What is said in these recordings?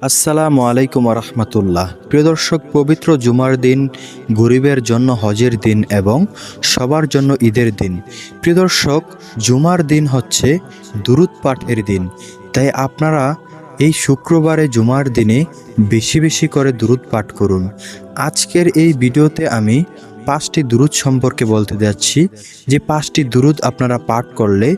আসসালামু আলাইকুম রহমতুল্লাহ। প্রিয় দর্শক, পবিত্র জুমার দিন গরিবের জন্য হজের দিন এবং সবার জন্য ঈদের দিন। প্রিয় দর্শক, জুমার দিন হচ্ছে দুরূদ পাঠের দিন। তাই আপনারা এই শুক্রবারে জুমার দিনে বেশি বেশি করে দুরূদ পাঠ করুন। আজকের এই ভিডিওতে আমি 5টি দুরূদ সম্পর্কে বলতে যাচ্ছি, যে 5টি দুরূদ আপনারা পাঠ করলে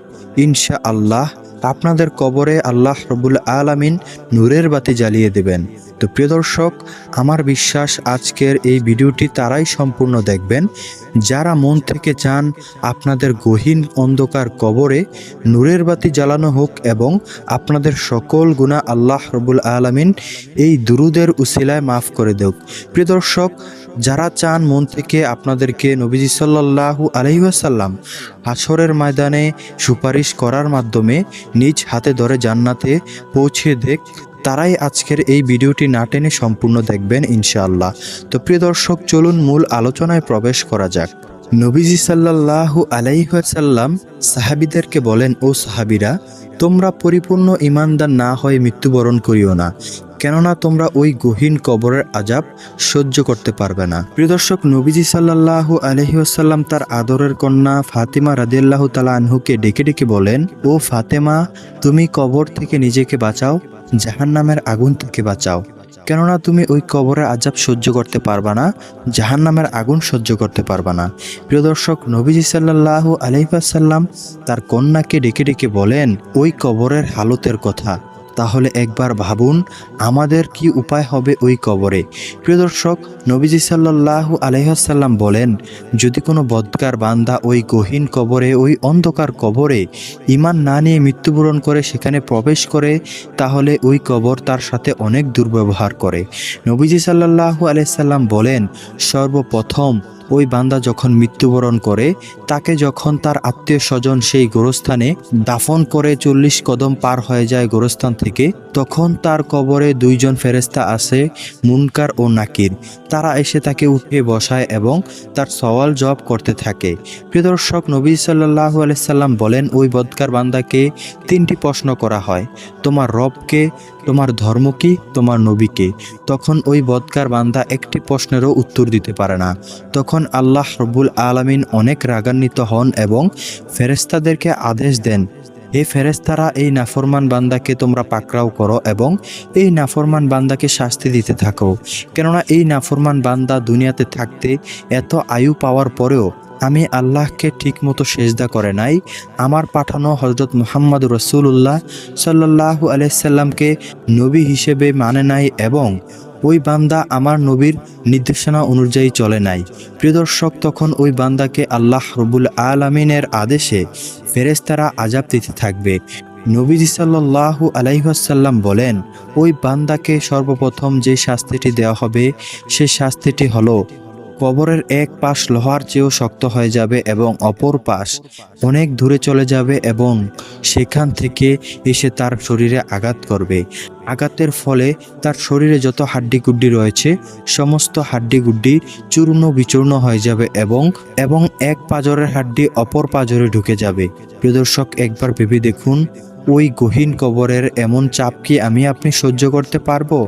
ইনশাআল্লাহ আপনাদের কবরে আল্লাহ রব্বুল আলামিন নূরের বাতি জ্বালিয়ে দেবেন। তো প্রিয় দর্শক, আমার বিশ্বাস আজকের এই ভিডিওটি তারাই সম্পূর্ণ দেখবেন যারা মন থেকে চান আপনাদের গহীন অন্ধকার কবরে নূরের বাতি জ্বালানো হোক এবং আপনাদের সকল গুনাহ আল্লাহ রব্বুল আলামিন এই দুরূদের উসিলায় মাফ করে দেওক। প্রিয় দর্শক, যারা চান মন থেকে আপনাদেরকে নবীজি সাল্লাল্লাহু আলাইহি ওয়াসাল্লাম হাশরের ময়দানে সুপারিশ করার মাধ্যমে নিজ হাতে ধরে জান্নাতে পৌঁছে দেখ, তারাই আজকের এই ভিডিওটি না টেনে সম্পূর্ণ দেখবেন ইনশাআল্লাহ। তো প্রিয় দর্শক, চলুন মূল আলোচনায় প্রবেশ করা যাক। নবীজি সাল্লাল্লাহু আলাইহি ওয়াসাল্লাম সাহাবীদেরকে বলেন, ও সাহাবীরা, তোমরা পরিপূর্ণ ঈমানদার না হয়ে মৃত্যুবরণ করিও না, কেননা তোমরা ওই গহীন কবরের আযাব সহ্য করতে পারবে না। প্রিয় দর্শক, নবীজি সাল্লাল্লাহু আলাইহি ওয়াসাল্লাম তার আদরের কন্যা ফাতেমা রাদিয়াল্লাহু তাআলা আনহুকে ডেকে ডেকে বলেন, ও ফাতেমা, তুমি কবর থেকে নিজেকে বাঁচাও, জাহান্নামের আগুন থেকে বাঁচাও, কেননা তুমি ওই কবরের আযাব সহ্য করতে পারবা না, জাহান্নামের আগুন সহ্য করতে পারবা না। প্রিয় দর্শক, নবীজি সাল্লাল্লাহু আলাইহি ওয়াসাল্লাম তার কন্যাকে ডেকে ডেকে বলেন ওই কবরের হালতের কথা। তাহলে একবার ভাবুন আমাদের কি উপায় হবে ওই কবরে। প্রিয় দর্শক, নবীজি সাল্লাল্লাহু আলাইহি ওয়াসাল্লাম বলেন, যদি কোনো বদকার বান্দা ওই গহীন কবরে, ওই অন্ধকার কবরে ঈমান না নিয়ে মৃত্যুবরণ করে সেখানে প্রবেশ করে, তাহলে ওই কবর তার সাথে অনেক দুর্ব্যবহার করে। নবীজি সাল্লাল্লাহু আলাইহি সাল্লাম বলেন, সর্বপ্রথম ওই বান্দা যখন মৃত্যুবরণ করে, তাকে যখন তার আত্মীয় স্বজন সেই গোরস্থানে দাফন করে 40 কদম পার হয়ে যায় গোরস্থান থেকে, তখন তার কবরে 2 জন ফেরেশতা আসে, মুনকার ও নাকির। তারা এসে তাকে উঠিয়ে বসায় এবং তার সওয়াল জবাব করতে থাকে। প্রিয় দর্শক, নবী সাল্লাল্লাহু আলাইহি সাল্লাম বলেন, ওই বদকার বান্দাকে 3টি প্রশ্ন করা হয়, তোমার রবকে, তোমার ধর্ম কি, তোমার নবীকে। তখন ওই বদকার বান্দা একটি প্রশ্নেরও উত্তর দিতে পারে না। তখন আল্লাহ রব্বুল আলামিন অনেক রাগান্বিত হন এবং ফেরেশতাদেরকে আদেশ দেন, হে ফেরেশতারা, এই নাফরমান বান্দাকে তোমরা পাকড়াও করো এবং এই নাফরমান বান্দাকে শাস্তি দিতে থাকো, কেননা এই নাফরমান বান্দা দুনিয়াতে থাকতে এত আয়ু পাওয়ার পরেও আমি আল্লাহকে ঠিকমতো সেজদা করে নাই, আমার পাঠানো হযরত মুহাম্মদ রাসূলুল্লাহ সাল্লাল্লাহু আলাইহি সাল্লামকে নবী হিসেবে মানে নাই এবং ওই বান্দা আমার নবীর নির্দেশনা অনুযায়ী চলে নাই। প্রিয় দর্শক, তখন ওই বান্দাকে আল্লাহ রব্বুল আলামিনের আদেশে ফেরেশতারা আযাব দিতে থাকবে। নবীজি সাল্লাল্লাহু আলাইহি ওয়াসাল্লাম বলেন, ওই বান্দাকে সর্বপ্রথম যে শাস্তিটি দেওয়া হবে সে শাস্তিটি হলো, কবরের এক পাশ লোহার চেয়েও শক্ত হয়ে যাবে এবং অপর পাশ অনেক দূরে চলে যাবে এবং সেখান থেকে এসে তার শরীরে আঘাত করবে। আঘাতের ফলে তার শরীরে যত হাড্ডিগুড্ডি রয়েছে সমস্ত হাড্ডিগুড্ডি চূর্ণ বিচূর্ণ হয়ে যাবে এবং এক পাঁজরের হাড্ডি অপর পাঁজরে ঢুকে যাবে। প্রিয় দর্শক, একবার ভেবে দেখুন, ওই গহীন কবরের এমন চাপ কি আপনি সহ্য করতে পারবো?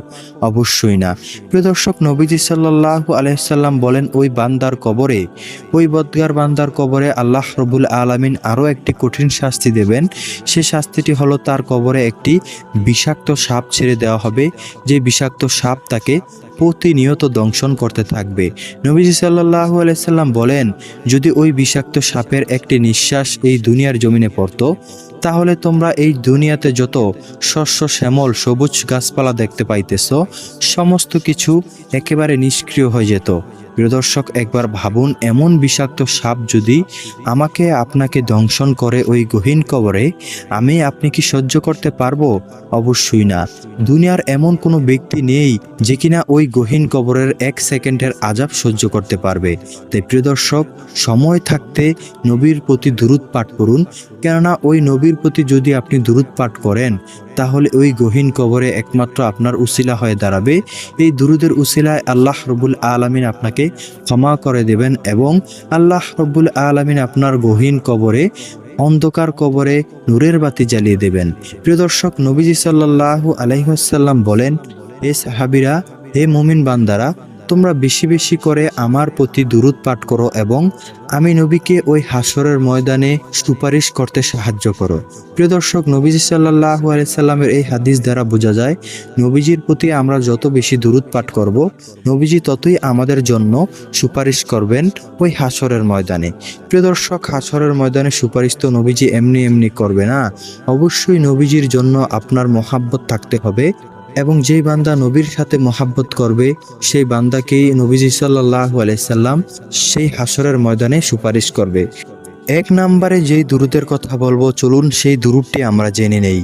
অবশ্যই না। প্রিয় দর্শক, নবীজি সাল্লাল্লাহু আলাইহি সাল্লাম বলেন, ওই বান্দার কবরে, ওই বদকার বান্দার কবরে আল্লাহ রব্বুল আলামিন আরও একটি কঠিন শাস্তি দেবেন। সে শাস্তিটি হলো, তার কবরে একটি বিষাক্ত সাপ ছেড়ে দেওয়া হবে, যে বিষাক্ত সাপ তাকে প্রতিনিয়ত দংশন করতে থাকবে। নবীজি সাল্লাল্লাহু আলাইহি সাল্লাম বলেন, যদি ওই বিষাক্ত সাপের একটি নিঃশ্বাস এই দুনিয়ার জমিনে পড়তো, তাহলে তোমরা এই দুনিয়াতে যত শস্য শ্যামল সবুজ গাছপালা দেখতে পাইতেছ সমস্ত কিছু একেবারে নিষ্ক্রিয় হয়ে যেত। প্রিয় দর্শক, একবার ভাবুন, এমন বিষাক্ত সাপ যদি আমাকে আপনাকে দংশন করে ওই গহীন কবরে, আপনি কি সহ্য করতে পারবো? অবশ্যই না। দুনিয়ার এমন কোনো ব্যক্তি নেই যে কিনা ওই গহীন কবরের 1 সেকেন্ডের আযাব সহ্য করতে পারবে। তাই প্রিয় দর্শক, সময় থাকতে নবীর প্রতি দুরূদ পাঠ করুন, কেননা ওই নবীর প্রতি যদি আপনি দুরূদ পাঠ করেন, তাহলে ওই গহীন কবরে একমাত্র আপনার উসিলা হয়ে দাঁড়াবে। এই দুরূদের উসিলায় আল্লাহ রব্বুল আলামিন আপনাকে ক্ষমা করে দেবেন এবং আল্লাহ রব্বুল আলামিন আপনার গহীন কবরে, অন্ধকার কবরে নূরের বাতি জ্বালিয়ে দেবেন। প্রিয় দর্শক, নবীজি সাল্লাল্লাহু আলাইহি ওয়াসাল্লাম বলেন, হে সাহাবীরা, হে মুমিন বান্দারা, তোমরা বেশি বেশি করে আমার প্রতি দুরূদ পাঠ করো এবং আমি নবীকে ওই হাসরের ময়দানে সুপারিশ করতে সাহায্য করো। প্রিয় দর্শক, নবীজি সাল্লাল্লাহু আলাইহি সাল্লামের এই হাদিস দ্বারা বোঝা যায় নবীজির প্রতি আমরা যত বেশি দুরূদ পাঠ করব, নবীজি ততই আমাদের জন্য সুপারিশ করবেন ওই হাসরের ময়দানে। প্রিয় দর্শক, হাসরের ময়দানে সুপারিশ তো নবীজি এমনি এমনি করবে না, অবশ্যই নবীজির জন্য আপনার মহাব্বত থাকতে হবে এবং যেই বান্দা নবীর সাথে মহাব্বত করবে সেই বান্দাকেই নবীজি সাল্লাল্লাহু আলাইহি সাল্লাম সেই হাসরের ময়দানে সুপারিশ করবে। এক নম্বরে যেই দুরূদের কথা বলবো, চলুন সেই দুরূদটি আমরা জেনে নেই।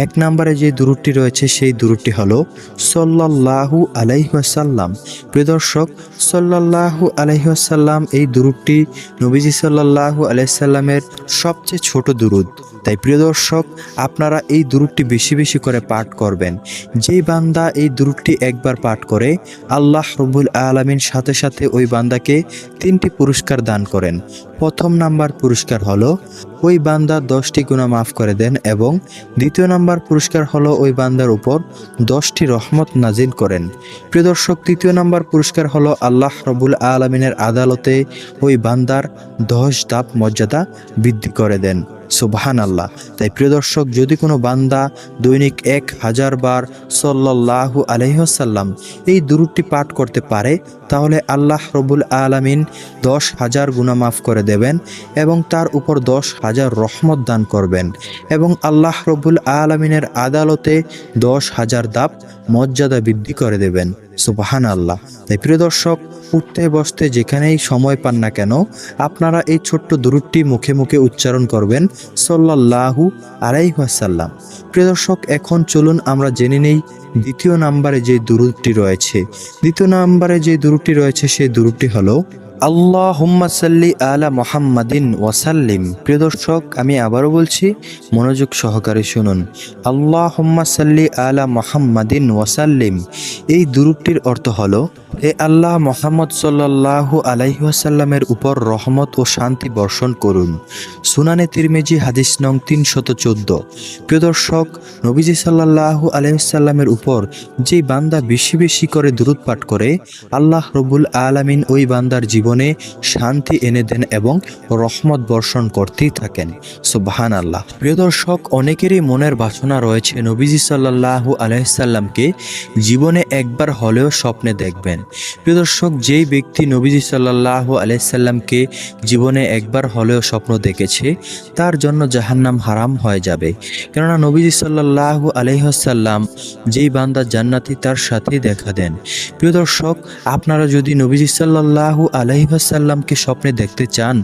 এক নম্বরে যে দুরূদটি রয়েছে সেই দুরূদটি হলো সাল্লাল্লাহু আলাইহি ওয়াসাল্লাম। প্রিয় দর্শক, সাল্লাল্লাহু আলাইহি ওয়াসাল্লাম এই দুরূদটি নবীজি সাল্লাল্লাহু আলাইহি সাল্লামের সবচেয়ে ছোট দুরূদ। তাই প্রিয় দর্শক, আপনারা এই দুরূদটি বেশি বেশি করে পাঠ করবেন। যেই বান্দা এই দুরূদটি একবার পাঠ করে, আল্লাহ রব্বুল আলামিন সাথে সাথে ওই বান্দাকে 3টি পুরস্কার দান করেন। প্রথম নাম্বার পুরস্কার হলো ওই বান্দার 10টি গুনাহ মাফ করে দেন এবং দ্বিতীয় নাম্বার পুরস্কার হলো ওই বান্দার উপর 10টি রহমত নাজিল করেন। প্রিয় দর্শক, তৃতীয় নাম্বার পুরস্কার হলো আল্লাহ রব্বুল আলামিনের আদালতে ওই বান্দার 10 ধাপ মর্যাদা বৃদ্ধি করে দেন। সুবহানাল্লাহ। তাই প্রিয় দর্শক, যদি কোনো বান্দা দৈনিক 1000 বার সাল্লাল্লাহু আলাইহি ওয়াসাল্লাম এই দুরূদটি পাঠ করতে পারে, তাহলে আল্লাহ রব্বুল আলামিন 10,000 গুনাহ মাফ করে দেবেন এবং তার উপর 10,000 রহমত দান করবেন এবং আল্লাহ রব্বুল আলামিনের আদালতে 10,000 ধাপ মর্যাদা বৃদ্ধি করে দেবেন। সুবহানাল্লাহ। তাই প্রিয় দর্শক, উঠতে বসতে যেখানেই সময় পান না কেন, আপনারা এই ছোট্ট দুরূদটি মুখে মুখে উচ্চারণ করবেন, সাল্লাল্লাহু আলাইহি ওয়াসাল্লাম। প্রিয় দর্শক, এখন চলুন আমরা জেনে নেই দ্বিতীয় নম্বরে যে দুরূদটি রয়েছে। দ্বিতীয় নম্বরে যে দুরূদটি রয়েছে সেই দুরূদটি হলো আল্লাহুম্মা সাল্লি আলা মুহাম্মাদিন ওয়াসাল্লিম। প্রিয় দর্শক, আমি আবারও বলছি, মনোযোগ সহকারে শুনুন। আল্লাহুম্মা সাল্লি আলা মুহাম্মাদিন ওয়াসাল্লিম। এই দুরূদটির অর্থ হলো, হে আল্লাহ, মুহাম্মদ সাল্লাল্লাহু আলাইহি ওয়াসাল্লামের উপর রহমত ও শান্তি বর্ষণ করুন। সুনানে তিরমিজি হাদিস নং 314। প্রিয় দর্শক, নবীজি সাল্লাল্লাহু আলাইহি ওয়াসাল্লামের উপর যেই বান্দা বেশি বেশি করে দুরূদ পাঠ করে, আল্লাহ রব্বুল আলামিন ওই বান্দার জীবনে শান্তি এনে দেন এবং রহমত বর্ষণ করতেই থাকেন। সুবহানাল্লাহ। প্রিয় দর্শক, অনেকেরই মনের বাসনা রয়েছে নবীজি সাল্লাল্লাহু আলাইহি ওয়াসাল্লামকে জীবনে একবার হলেও স্বপ্নে দেখবেন। প্রিয় দর্শক, যেই ব্যক্তি নবীজি সাল্লাল্লাহু আলাইহি ওয়াসাল্লামকে জীবনে একবার হলেও স্বপ্ন দেখেছে, তার জন্য জাহান্নাম হারাম হয়ে যাবে। কেননা নবীজি সাল্লাল্লাহু আলাইহি ওয়াসাল্লাম যেই বান্দা জান্নাতি তার সাথেই দেখা দেন। প্রিয় দর্শক, আপনারা যদি নবীজি সাল্লাল্লাহু আলাইহি ওয়াসাল্লামকে স্বপ্নে দেখতে চান,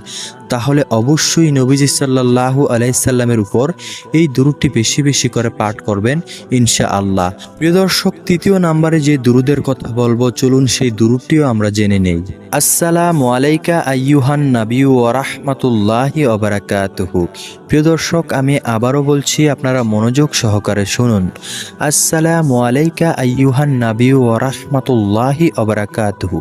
তাহলে অবশ্যই নবীজি সাল্লাল্লাহু আলাইহি সাল্লামের উপর এই দুরূদটি বেশি বেশি করে পাঠ করবেন ইনশাআল্লাহ। প্রিয় দর্শক, তৃতীয় নম্বরে যে দুরূদের কথা বলবো, চলুন সেই দুরূদটিও আমরা জেনে নেই। আসসালামু আলাইকা আইয়ুহান নাবিয়্যু ওয়া রাহমাতুল্লাহি ওয়া বারাকাতুহু। প্রিয় দর্শক, আমি আবারও বলছি, আপনারা মনোযোগ সহকারে শুনুন। আসসালামু আলাইকা আইয়ুহান নাবিয়্যু ওয়া রাহমাতুল্লাহি ওয়া বারাকাতুহু।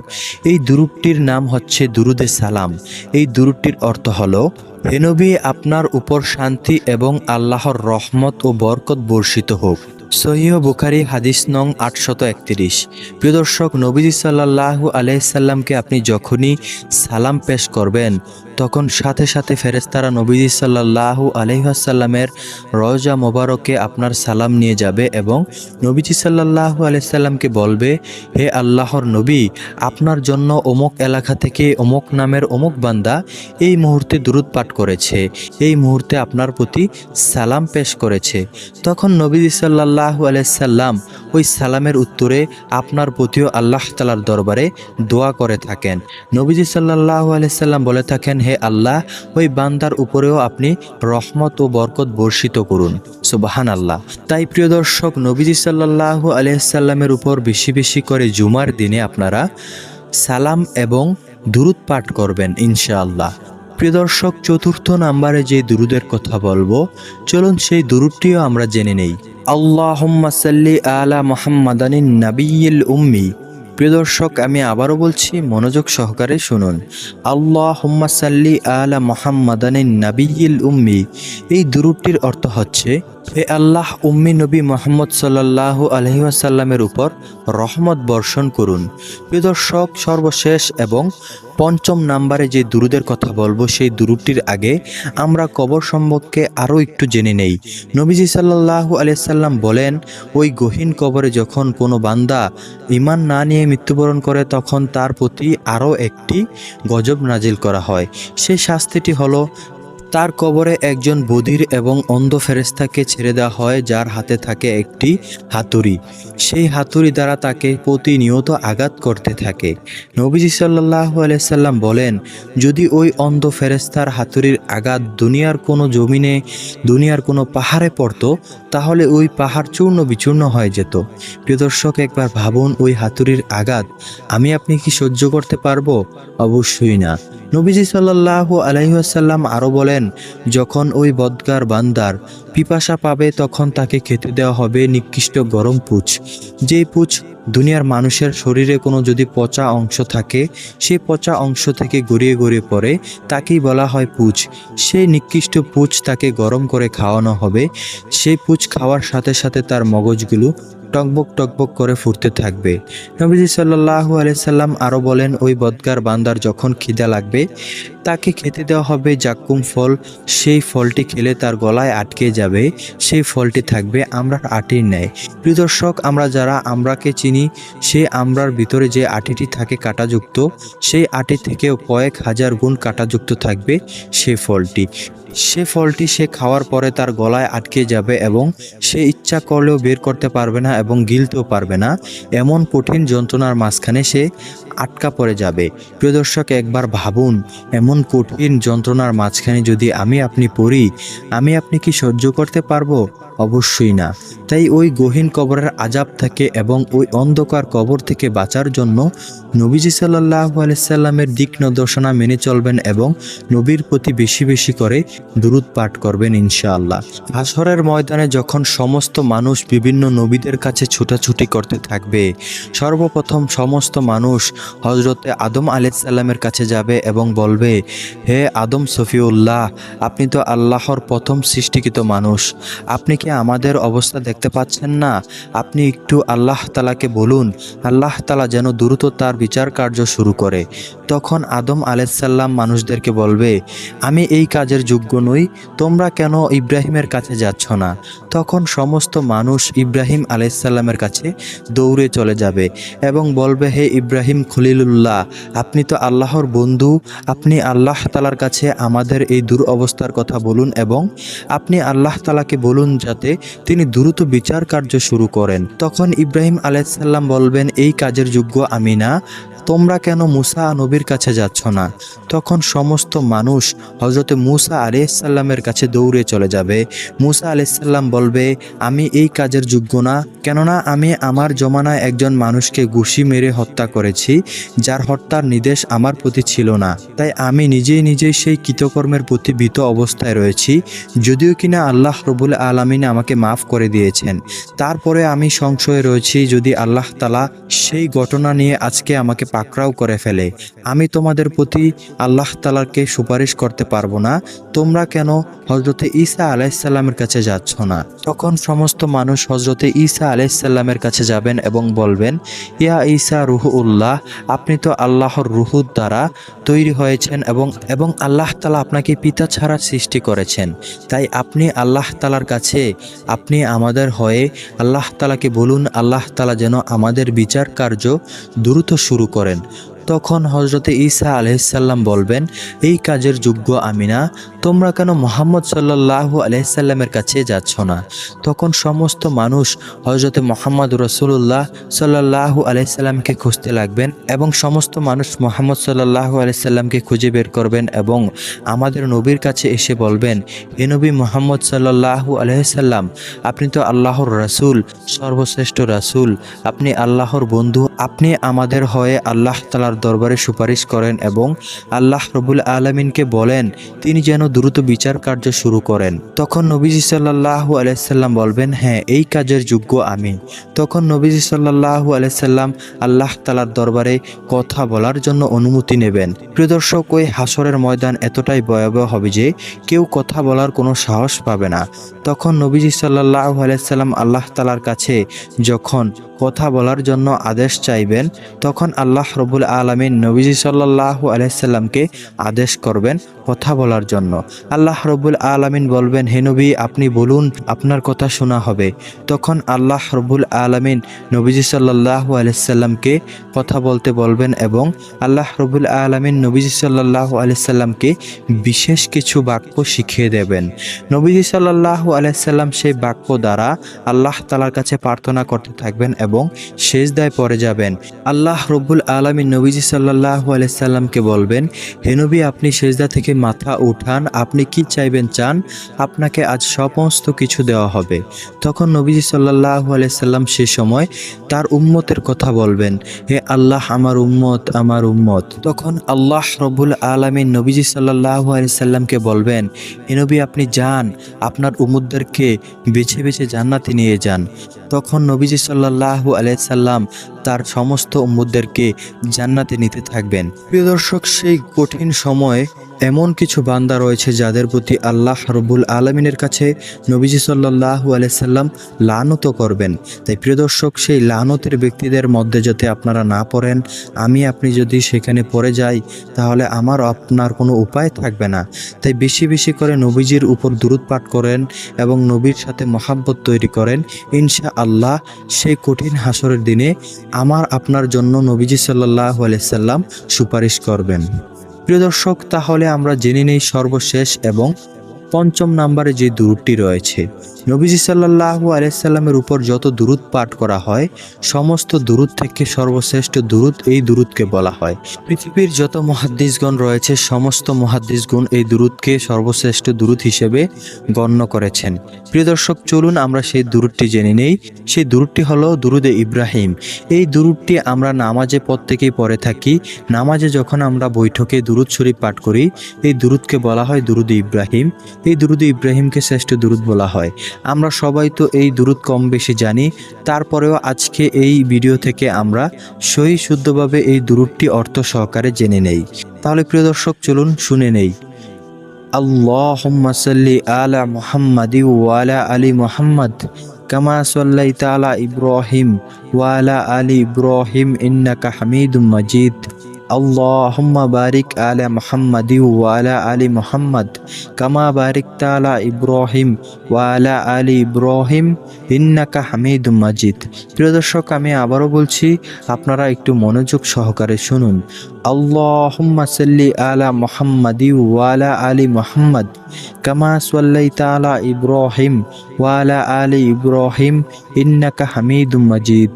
এই দুরূদটির নাম হচ্ছে দুরূদে সালাম। এই দুরূদটির অর্থ হলো, হে নবী, আপনার উপর শান্তি এবং আল্লাহর রহমত ও বরকত বর্ষিত হোক। সহিহ বুখারী হাদিস নং 831। প্রিয় দর্শক, নবীজি সাল্লাল্লাহু আলাইহি সাল্লামকে আপনি যখনই সালাম পেশ করবেন, তখন সাথে সাথে ফেরেশতারা নবীজি সাল্লাল্লাহু আলাইহি ওয়াসাল্লামের রওজা মোবারকে আপনার সালাম নিয়ে যাবে এবং নবীজি সাল্লাল্লাহু আলাইহি সাল্লামকে বলবে, হে আল্লাহর নবী, আপনার জন্য অমুক এলাকা থেকে অমুক নামের অমুক বান্দা এই মুহূর্তে দুরূদ পাঠ করেছে, এই মুহূর্তে আপনার প্রতি সালাম পেশ করেছে। তখন নবীজি সাল্লাল্লাহু আলাইহি সাল্লাম ওই সালামের উত্তরে আপনার প্রতিও আল্লাহ তাআলার দরবারে দোয়া করে থাকেন। নবীজি সাল্লাল্লাহু আলাইহি সাল্লাম বলে থাকেন, হে আল্লাহ, ওই বান্দার উপরেও আপনি রহমত ও বরকত বর্ষিত করুন। সুবহানাল্লাহ। তাই প্রিয় দর্শক, নবীজি সাল্লাল্লাহু আলাইহি সাল্লামের উপর বেশি বেশি করে জুমার দিনে আপনারা সালাম এবং দুরূদ পাঠ করবেন ইনশাআল্লাহ। প্রিয় দর্শক, চতুর্থ নম্বরে যে দুরূদের কথা বলবো, চলুন সেই দুরূদটিও আমরা জেনে নেই। আল্লাহুম্মা সাল্লি আলা মুহাম্মাদানিন নাবিয়্যিল উম্মি। প্রিয় দর্শক, আমি আবারও বলছি, মনোযোগ সহকারে শুনুন। আল্লাহুম্মা সাল্লি আলা মুহাম্মাদানিন নাবিয়্যিল উম্মি। এই দুরূদটির অর্থ হচ্ছে, হে আল্লাহ, উম্মি নবী মুহাম্মদ সাল্লাল্লাহু আলাইহি ওয়াসাল্লামের উপর রহমত বর্ষণ করুন। প্রিয় দর্শক, সর্বশেষ এবং পঞ্চম নাম্বারে যে দুরুদের কথা বলবো, সেই দুরুদটির আগে আমরা কবর সম্পর্কে আরও একটু জেনে নেই। নবীজি সাল্লাল্লাহু আলাইহি সাল্লাম বলেন, ওই গহীন কবরে যখন কোনো বান্দা ঈমান না নিয়ে মৃত্যুবরণ করে, তখন তার প্রতি আরও একটি গজব নাজিল করা হয়। সেই শাস্তিটি হলো, তার কবরে একজন বধির এবং অন্ধ ফেরেশতাকে ছেড়ে দেওয়া হয়, যার হাতে থাকে একটি হাতুড়ি। সেই হাতুড়ি দ্বারা তাকে প্রতিনিয়ত আঘাত করতে থাকে। নবীজি সাল্লাল্লাহু আলাইহি সাল্লাম বলেন, যদি ওই অন্ধ ফেরেশতার হাতুড়ির আঘাত দুনিয়ার কোনো জমিনে, দুনিয়ার কোনো পাহাড়ে পড়তো, তাহলে ওই পাহাড় চূর্ণ বিচূর্ণ হয়ে যেত। প্রিয় দর্শক, একবার ভাবুন, ওই হাতুড়ির আঘাত আমি আপনি কি সহ্য করতে পারবো? অবশ্যই না। নবীজি সাল্লাল্লাহু আলাইহি ওয়াসাল্লাম আরও বলেন, যখন ওই বদকার বান্দার পিপাসা পাবে, তখন তাকে খেতে দেওয়া হবে নিকৃষ্ট গরম পুঁছ। যেই পুঁছ দুনিয়ার মানুষের শরীরে কোনো যদি পচা অংশ থাকে, সেই পচা অংশ থেকে গড়িয়ে গড়িয়ে পড়ে, তাকেই বলা হয় পুঁছ। সেই নিকৃষ্ট পুঁছ তাকে গরম করে খাওয়ানো হবে। সেই পুঁছ খাওয়ার সাথে সাথে তার মগজগুলো টকবক টকবক করে ফুটতে থাকবে। নবীজি সাল্লাল্লাহু আলাইহি সাল্লাম আরও বলেন, ওই বদকার বান্দার যখন খিদা লাগবে, তাকে খেতে দেওয়া হবে জাক্কুম ফল। সেই ফলটি খেলে তার গলায় আটকে যাবে। সেই ফলটি থাকবে আমড়ার আটির ন্যায়। প্রিয় দর্শক, আমরা যারা আমড়াকে চিনি, সেই আমড়ার ভিতরে যে আটিটি থাকে কাঁটাযুক্ত, সেই আটি থেকেও কয়েক হাজার গুণ কাঁটাযুক্ত থাকবে সেই ফলটি। সে ফলটি সে খাওয়ার পরে তার গলায় আটকে যাবে এবং সে ইচ্ছা করলেও বের করতে পারবে না এবং গিলতেও পারবে না। এমন কঠিন যন্ত্রণার মাঝখানে সে আটকা পড়ে যাবে। প্রিয় দর্শক, একবার ভাবুন, এমন কঠিন যন্ত্রণার মাঝখানে যদি আমি আপনি পড়ি, আমি আপনি কি সহ্য করতে পারবো? অবশ্যই না। তাই ওই গহীন কবরের আযাব থেকে এবং ওই অন্ধকার কবর থেকে বাঁচার জন্য নবীজি সাল্লাল্লাহু আলাইহি সাল্লামের দিক নির্দেশনা মেনে চলবেন এবং নবীর প্রতি বেশি বেশি করে দুরূদ পাঠ করবেন ইনশাআল্লাহ। হাশরের ময়দানে যখন সমস্ত মানুষ বিভিন্ন নবীদের কাছে ছুটাছুটি করতে থাকবে, সর্বপ্রথম সমস্ত মানুষ হযরতে আদম আলাইহিস সালামের কাছে যাবে এবং বলবে, হে আদম সফিউল্লাহ, আপনি তো আল্লাহর প্রথম সৃষ্টিকৃত মানুষ, আপনি কি আমাদের অবস্থা দেখতে পাচ্ছেন না? আপনি একটু আল্লাহ তাআলাকে বলুন, আল্লাহ তাআলা যেন দ্রুত তার বিচার কার্য শুরু করে। তখন আদম আলাইহিস সালাম মানুষদেরকে বলবে, আমি এই কাজের যোগ্য নই, তোমরা কেন ইব্রাহিমের কাছে যাচ্ছ না? তখন সমস্ত মানুষ ইব্রাহিম আলাইহিস সালামের কাছে দৌড়ে চলে যাবে এবং বলবে, হে ইব্রাহিম খলিলুল্লাহ, আপনি তো আল্লাহর বন্ধু, আপনি আল্লাহ তাআলার কাছে আমাদের এই দুরবস্থার কথা বলুন এবং আপনি আল্লাহ তাআলাকে বলুন যাতে তিনি দ্রুত বিচার কার্য শুরু করেন। তখন ইব্রাহিম আলাইহিস সালাম বলবেন, এই কাজের যোগ্য আমি না, তোমরা কেন মুসা নবীর কাছে যাচ্ছ না? তখন সমস্ত মানুষ হযরতে মুসা আলাইহিস সালামের কাছে দৌড়ে চলে যাবে। মুসা আলাইহিস সালাম বলবে, আমি এই কাজের যোগ্য না, কেননা আমি আমার জমানায় একজন মানুষকে ঘুষি মেরে হত্যা করেছি, যার হত্যার নির্দেশ আমার প্রতি ছিল না। তাই আমি নিজেই সেই কৃতকর্মের প্রতি ভীত অবস্থায় রয়েছি, যদিও কিনা আল্লাহ রব্বুল আলামিন আমাকে মাফ করে দিয়েছেন। তারপরে আমি সংশয়ে রয়েছি, যদি আল্লাহ তাআলা সেই ঘটনা নিয়ে আজকে আমাকে পাকড়াও করে ফেলে, আমি তোমাদের প্রতি আল্লাহ তাআলাকে সুপারিশ করতে পারবো না। তোমরা কেন হযরতে ঈসা আলাইহিস সালামের কাছে যাচ্ছ না? তখন সমস্ত মানুষ হযরতে ঈসা আলাইহিস সালামের কাছে যাবেন এবং বলবেন, ইয়া ঈসা রূহুল্লাহ, আপনি তো আল্লাহর রূহুর দ্বারা তৈরি হয়েছেন এবং আল্লাহ তাআলা আপনাকে পিতা ছাড়া সৃষ্টি করেছেন। তাই আপনি আল্লাহ তাআলার কাছে আপনি আমাদের হয়ে আল্লাহ তাআলাকে বলুন, আল্লাহ তাআলা যেন আমাদের বিচার কার্য দ্রুত শুরু করেন। তখন হযরতে ঈসা আলাইহিস সালাম বলবেন, এই কাজের যোগ্য আমি না, তোমরা কেন মুহাম্মদ সাল্লাল্লাহু আলাইহি সাল্লামের কাছে যাচ্ছ না? তখন সমস্ত মানুষ হযরতে মুহাম্মদ রাসূলুল্লাহ সাল্লাল্লাহু আলাইহি সাল্লামকে খুঁজতে লাগবেন এবং সমস্ত মানুষ মুহাম্মদ সাল্লাল্লাহু আলাইহি সাল্লামকে খুঁজে বের করবেন এবং আমাদের নবীর কাছে এসে বলবেন, হে নবী মুহাম্মদ সাল্লাল্লাহু আলাইহি সাল্লাম, আপনি তো আল্লাহর রাসূল, সর্বশ্রেষ্ঠ রাসূল, আপনি আল্লাহর বন্ধু, আপনি আমাদের হয়ে আল্লাহ তাআলার তাআলার দরবারে সুপারিশ করেন এবং আল্লাহ রাব্বুল আলামিনকে বলেন তিনি যেন দ্রুত বিচার কার্য শুরু করেন। তখন নবীজি সাল্লাল্লাহু আলাইহি সাল্লাম বলবেন, হ্যাঁ, এই কাজের যোগ্য আমি। তখন নবীজি সাল্লাল্লাহু আলাইহি সাল্লাম আল্লাহ তাআলার দরবারে কথা বলার জন্য অনুমতি নেবেন। প্রিয় দর্শক, ওই হাসরের ময়দান এতটাই ভয়াবহ হবে যে কেউ কথা বলার কোনো সাহস পাবে না। তখন নবীজি সাল্লাল্লাহু আলাইহি সাল্লাম আল্লাহ তাআলার কাছে যখন কথা বলার জন্য আদেশ চাইবেন, তখন আল্লাহ রাব্বুল আলামিন নবীজি সাল্লাল্লাহু আলাইহি সাল্লামকে আদেশ করবেন কথা বলার জন্য। আল্লাহ রাব্বুল আলামিন বলবেন, হে নবী, আপনি বলুন, আপনার কথা শোনা হবে। তখন আল্লাহ রাব্বুল আলামিন নবীজি সাল্লাল্লাহু আলাইহি সাল্লামকে কথা বলতে বলবেন এবং আল্লাহ রাব্বুল আলামিন নবীজি সাল্লাল্লাহু আলাইহি সাল্লামকে বিশেষ কিছু বাক্য শিখিয়ে দেবেন। নবীজি সাল্লাল্লাহু আলাইহি সাল্লাম সেই বাক্য দ্বারা আল্লাহ তাআলার কাছে প্রার্থনা করতে থাকবেন এবং সিজদায় পড়ে যাবেন। আল্লাহ রাব্বুল আলামিন নবীজি সাল্লাল্লাহু আলাইহি সাল্লামকে বলবেন, হে নবী, আপনি সিজদা থেকে মাথা উঠান, আপনি কি চাইবেন চান, আপনাকে আজ সমস্ত কিছু দেওয়া হবে। তখন নবীজি সাল্লাল্লাহু আলাইহি সাল্লাম সে সময় তার উম্মতের কথা বলবেন, হে আল্লাহ, আমার উম্মত, আমার উম্মত। তখন আল্লাহ রাব্বুল আলামিন নবীজি সাল্লাল্লাহু আলাইহি সাল্লামকে বলবেন, হে নবী, আপনি যান, আপনার উম্মতদেরকে বেছে বেছে জান্নাতে নিয়ে যান। তখন নবীজি সাল্লাল্লাহু আলাইহি সাল্লাম তার সমস্ত উম্মতদেরকে জান্নাতে নিতে থাকবেন। প্রিয় দর্শক, সেই কঠিন সময়ে এমন কিছু বান্দা রয়েছে যাদের প্রতি আল্লাহ রাব্বুল আলামিনের কাছে নবীজি সাল্লাল্লাহু আলাইহি সাল্লাম লানত করবেন। তাই প্রিয় দর্শক, সেই লানতের ব্যক্তিদের মধ্যে যাতে আপনারা না পড়েন, আপনি যদি সেখানে পড়ে যাই তাহলে আমার আপনার কোনো উপায় থাকবে না। তাই বেশি বেশি করে নবীজির উপর দুরূদ পাঠ করেন এবং নবীর সাথে মহাব্বত তৈরি করেন। ইনশাআল্লাহ সেই কঠিন হাসরের দিনে আমার আপনার জন্য নবীজি সাল্লাল্লাহু আলাইহি সাল্লাম সুপারিশ করবেন। প্রিয় দর্শক, তাহলে আমরা জেনে নেই সর্বশেষ এবং পঞ্চম নম্বরে যে দুরূদটি রয়েছে। নবীজি সাল্লাল্লাহু আলাইহি সাল্লামের উপর যত দুরূদ পাঠ করা হয়, সমস্ত দুরূদ থেকে সর্বশ্রেষ্ঠ দুরূদ এই দুরূদকে বলা হয়। পৃথিবীর যত মুহাদ্দিসগণ রয়েছে, সমস্ত মুহাদ্দিসগণ এই দুরূদকে সর্বশ্রেষ্ঠ দুরূদ হিসেবে গণ্য করেছেন। প্রিয় দর্শক, চলুন আমরা সেই দুরূদটি জেনে নেই। সেই দুরূদটি হলো দুরূদে ইব্রাহিম। এই দুরূদটি আমরা নামাজে প্রত্যেকেই পড়ে থাকি। নামাজে যখন আমরা বৈঠকে দুরূদ শরীফ পাঠ করি, এই দুরূদকে বলা হয় দুরূদে ইব্রাহিম। এই দুরূদে ইব্রাহিমকে শ্রেষ্ঠ দুরূদ বলা হয়। আমরা সবাই তো এই দুরূদ কম বেশি জানি, তারপরেও আজকে এই ভিডিও থেকে আমরা সহি শুদ্ধভাবে এই দুরূদটি অর্থ সহকারে জেনে নেই। তাহলে প্রিয় দর্শক, চলুন শুনে নেই। আল্লাহুম্মা সাল্লি আলা মুহাম্মাদি ওয়া আলা আলি মুহাম্মাদ কামা সাল্লাইতা আলা ইব্রাহিম ওয়া আলা আলি ইব্রাহিম ইন্নাকা হামিদুম মাজিদ। আল্লাহুম্মা বারিক আলা মুহাম্মাদি ওয়া আলা আলি মুহাম্মাদ কামা বারিকতা আলা ইব্রাহিম ওয়া আলা আলি ইব্রাহিম ইন্নাকা হামিদুম মাজিদ। প্রিয় দর্শক, আমি আবারও বলছি, আপনারা একটু মনোযোগ সহকারে শুনুন। আল্লাহুম্মা সাল্লি আলা মুহাম্মাদি ওয়া আলা আলি মুহাম্মাদ কামা সাল্লাইতা আলা ইব্রাহিম ওয়া আলা আলি ইব্রাহিম ইন্নাকা হামিদুম মাজিদ।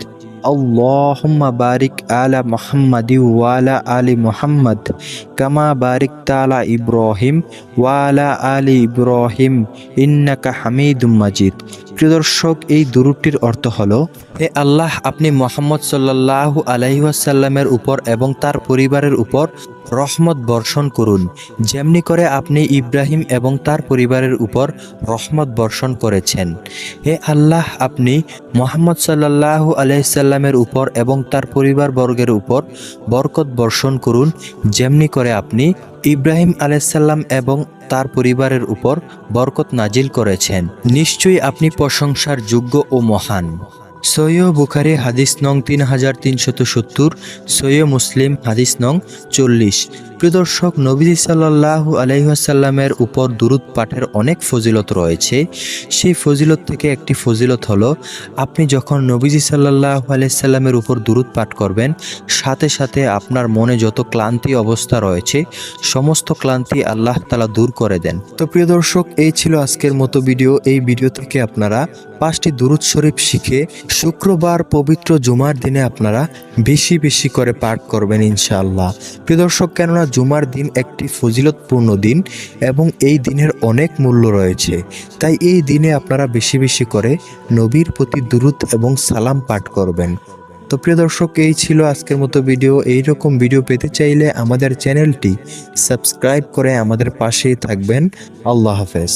আল্লাহুম্মা বারিক আলা মুহাম্মাদি ওয়া আলা আলি মুহাম্মাদ কামা বারিকতা আলা ইব্রাহিম ওয়া আলা আলি ইব্রাহিম ইন্নাকা হামিদুম মাজিদ। প্রিয় দর্শক, এই দুরূদটির অর্থ হলো, হে আল্লাহ, আপনি মুহাম্মদ সাল্লাল্লাহু আলাইহি ওয়াসাল্লামের উপর এবং তার পরিবারের উপর রহমত বর্ষণ করুন, যেমনি করে আপনি ইব্রাহিম এবং তার পরিবারের উপর রহমত বর্ষণ করেছেন। হে আল্লাহ, আপনি মুহাম্মদ সাল্লাল্লাহু আলাইহি সাল্লামের উপর এবং তার পরিবারবর্গের উপর বরকত বর্ষণ করুন, যেমনি করে আপনি ইব্রাহিম আলাইহিস সালাম এবং তার পরিবারের উপর বরকত নাজিল করেছেন। নিশ্চয়ই আপনি প্রশংসার যোগ্য ও মহান। সহিহ বুখারী হাদিস নং 3370, সহিহ মুসলিম হাদিস নং 40। প্রিয় দর্শক, নবীজি সাল্লাল্লাহু আলাইহি ওয়াসাল্লামের উপর দুরূদ পাঠের অনেক ফজিলত রয়েছে। সেই ফজিলত থেকে একটি ফজিলত হলো, আপনি যখন নবীজি সাল্লাল্লাহু আলাইহি ওয়াসাল্লামের উপর দুরূদ পাঠ করবেন, সাথে সাথে আপনার মনে যত ক্লান্তি অবস্থা রয়েছে, সমস্ত ক্লান্তি আল্লাহ তাআলা দূর করে দেন। তো প্রিয় দর্শক, এই ছিল আজকের মতো ভিডিও। এই ভিডিও থেকে আপনারা 5টি দুরূদ শরীফ শিখে শুক্রবার পবিত্র জুমার দিনে আপনারা বেশি বেশি করে পাঠ করবেন ইনশাআল্লাহ। প্রিয় দর্শক, কেননা জুমার দিন একটি ফজিলতপূর্ণ দিন এবং এই দিনের অনেক মূল্য রয়েছে। তাই এই দিনে আপনারা বেশি বেশি করে নবীর প্রতি দুরূদ এবং সালাম পাঠ করবেন। তো প্রিয় দর্শক, এই ছিল আজকের মতো ভিডিও। এইরকম ভিডিও পেতে চাইলে আমাদের চ্যানেলটি সাবস্ক্রাইব করে আমাদের পাশেই থাকবেন। আল্লাহ হাফেজ।